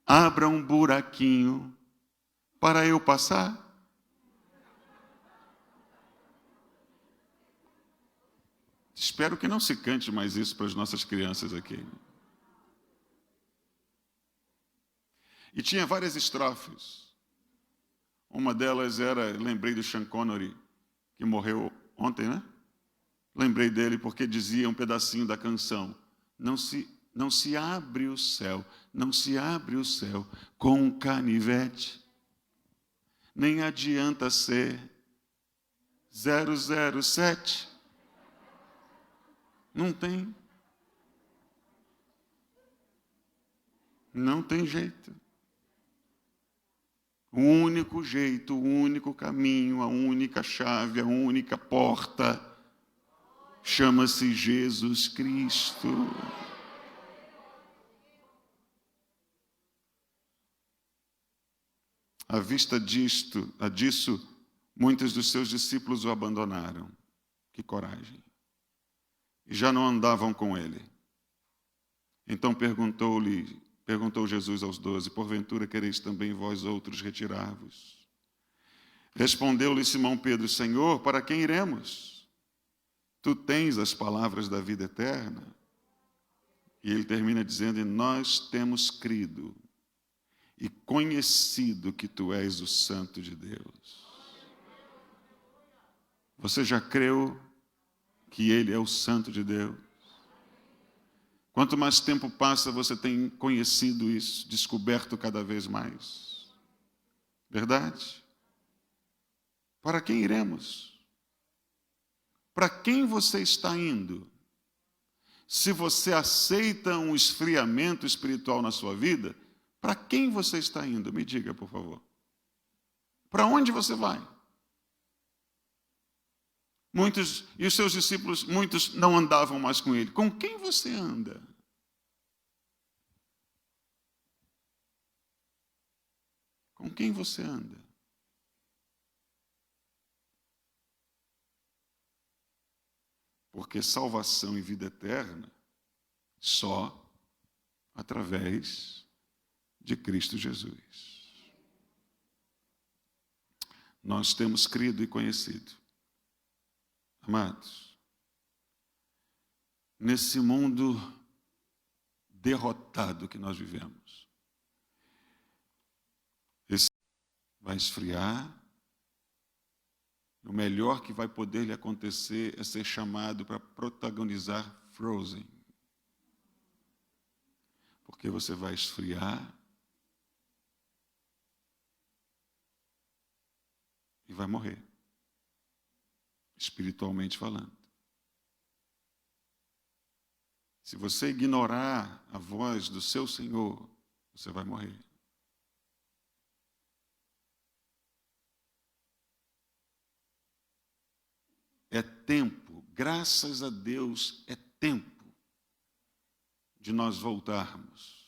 abra um buraquinho para eu passar. Espero que não se cante mais isso para as nossas crianças aqui. E tinha várias estrofes. Uma delas era, lembrei do Sean Connery, que morreu ontem, né? Lembrei dele porque dizia um pedacinho da canção, não se abre o céu com um canivete, nem adianta ser 007. Não tem. Não tem jeito. O único jeito, o único caminho, a única chave, a única porta chama-se Jesus Cristo. À vista disso, muitos dos seus discípulos o abandonaram. Que coragem. E já não andavam com ele. Então perguntou Jesus aos 12, porventura quereis também vós outros retirar-vos? Respondeu-lhe Simão Pedro, Senhor, para quem iremos? Tu tens as palavras da vida eterna. E ele termina dizendo, e nós temos crido e conhecido que tu és o Santo de Deus. Você já creu que ele é o Santo de Deus? Quanto mais tempo passa, você tem conhecido isso, descoberto cada vez mais. Verdade? Para quem iremos? Para quem você está indo? Se você aceita um esfriamento espiritual na sua vida, para quem você está indo? Me diga, por favor. Para onde você vai? Muitos, e os seus discípulos, muitos não andavam mais com ele. Com quem você anda? Com quem você anda? Porque salvação e vida eterna só através de Cristo Jesus. Nós temos crido e conhecido. Amados, nesse mundo derrotado que nós vivemos, esse vai esfriar, o melhor que vai poder lhe acontecer é ser chamado para protagonizar Frozen. Porque você vai esfriar e vai morrer. Espiritualmente falando. Se você ignorar a voz do seu Senhor, você vai morrer. É tempo, graças a Deus, é tempo de nós voltarmos.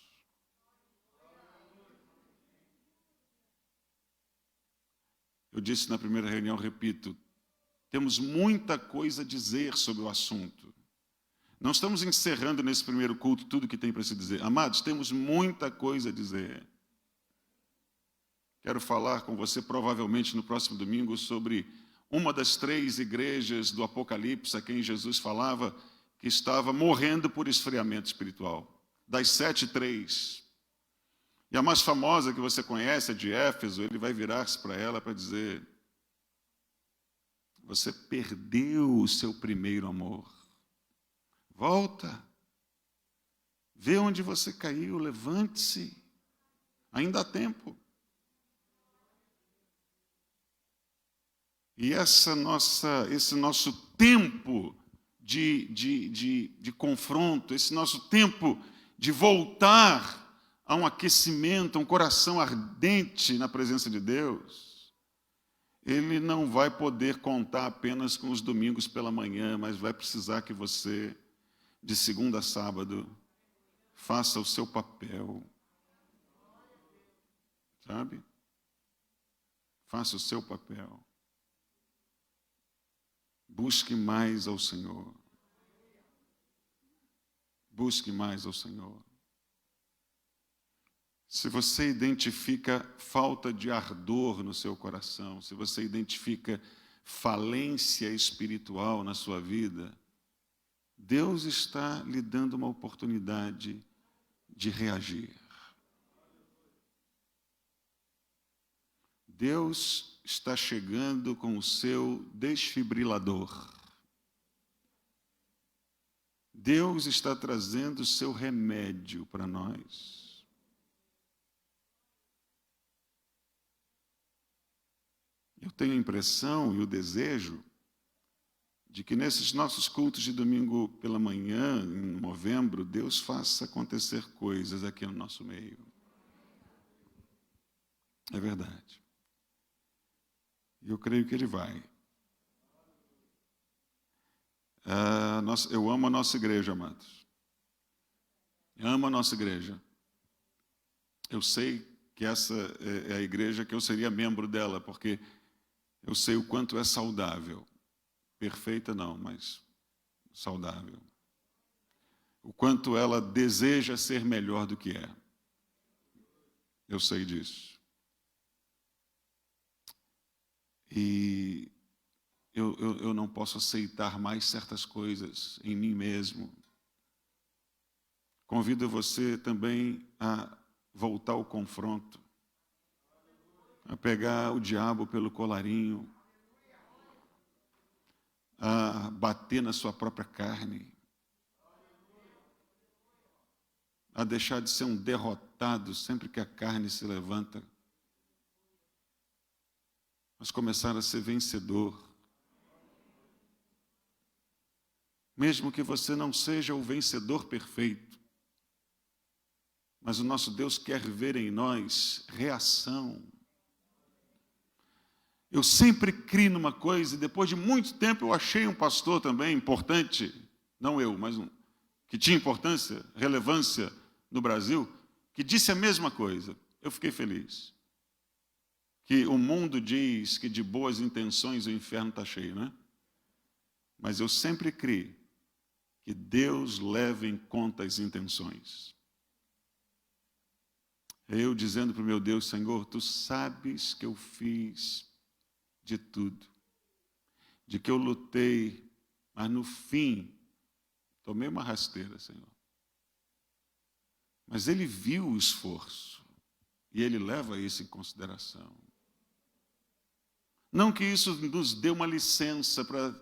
Eu disse na primeira reunião, repito, temos muita coisa a dizer sobre o assunto. Não estamos encerrando nesse primeiro culto tudo que tem para se dizer. Amados, temos muita coisa a dizer. Quero falar com você, provavelmente, no próximo domingo, sobre uma das 3 igrejas do Apocalipse, a quem Jesus falava, que estava morrendo por esfriamento espiritual. Das 7, 3. E a mais famosa que você conhece, a de Éfeso, ele vai virar-se para ela para dizer: você perdeu o seu primeiro amor. Volta. Vê onde você caiu, levante-se. Ainda há tempo. E esse nosso tempo de confronto, esse nosso tempo de voltar a um aquecimento, a um coração ardente na presença de Deus, ele não vai poder contar apenas com os domingos pela manhã, mas vai precisar que você, de segunda a sábado, faça o seu papel. Sabe? Faça o seu papel. Busque mais ao Senhor. Busque mais ao Senhor. Se você identifica falta de ardor no seu coração, se você identifica falência espiritual na sua vida, Deus está lhe dando uma oportunidade de reagir. Deus está chegando com o seu desfibrilador. Deus está trazendo o seu remédio para nós. Eu tenho a impressão e o desejo de que nesses nossos cultos de domingo pela manhã, em novembro, Deus faça acontecer coisas aqui no nosso meio. É verdade. E eu creio que Ele vai. Eu amo a nossa igreja, amados. Eu amo a nossa igreja. Eu sei que essa é a igreja que eu seria membro dela, porque eu sei o quanto é saudável. Perfeita não, mas saudável. O quanto ela deseja ser melhor do que é. Eu sei disso. E eu não posso aceitar mais certas coisas em mim mesmo. Convido você também a voltar ao confronto, a pegar o diabo pelo colarinho, a bater na sua própria carne, a deixar de ser um derrotado sempre que a carne se levanta, mas começar a ser vencedor. Mesmo que você não seja o vencedor perfeito, mas o nosso Deus quer ver em nós reação. Eu sempre criei numa coisa, e depois de muito tempo eu achei um pastor também importante, não eu, mas um, que tinha importância, relevância no Brasil, que disse a mesma coisa. Eu fiquei feliz. Que o mundo diz que de boas intenções o inferno está cheio, né? Mas eu sempre criei que Deus leva em conta as intenções. Eu dizendo para o meu Deus: Senhor, Tu sabes que eu fiz de tudo, de que eu lutei, mas no fim, tomei uma rasteira, Senhor. Mas Ele viu o esforço, e Ele leva isso em consideração. Não que isso nos dê uma licença para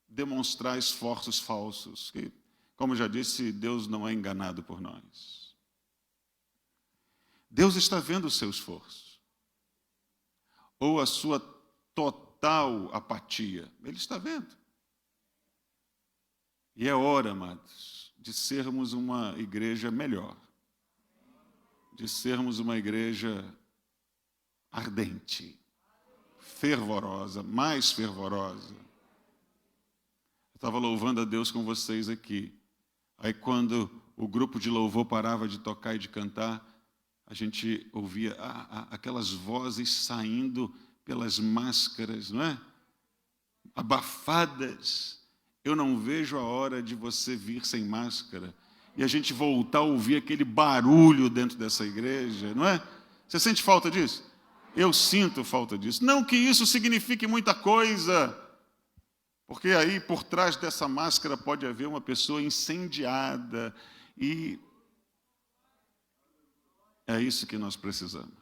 demonstrar esforços falsos, que, como eu já disse, Deus não é enganado por nós. Deus está vendo o seu esforço, ou a sua total apatia. Ele está vendo. E é hora, amados, de sermos uma igreja melhor, de sermos uma igreja ardente, fervorosa, mais fervorosa. Eu estava louvando a Deus com vocês aqui. Aí quando o grupo de louvor parava de tocar e de cantar, a gente ouvia aquelas vozes saindo pelas máscaras, não é? Abafadas. Eu não vejo a hora de você vir sem máscara e a gente voltar a ouvir aquele barulho dentro dessa igreja, não é? Você sente falta disso? Eu sinto falta disso. Não que isso signifique muita coisa, porque aí por trás dessa máscara pode haver uma pessoa incendiada e é isso que nós precisamos.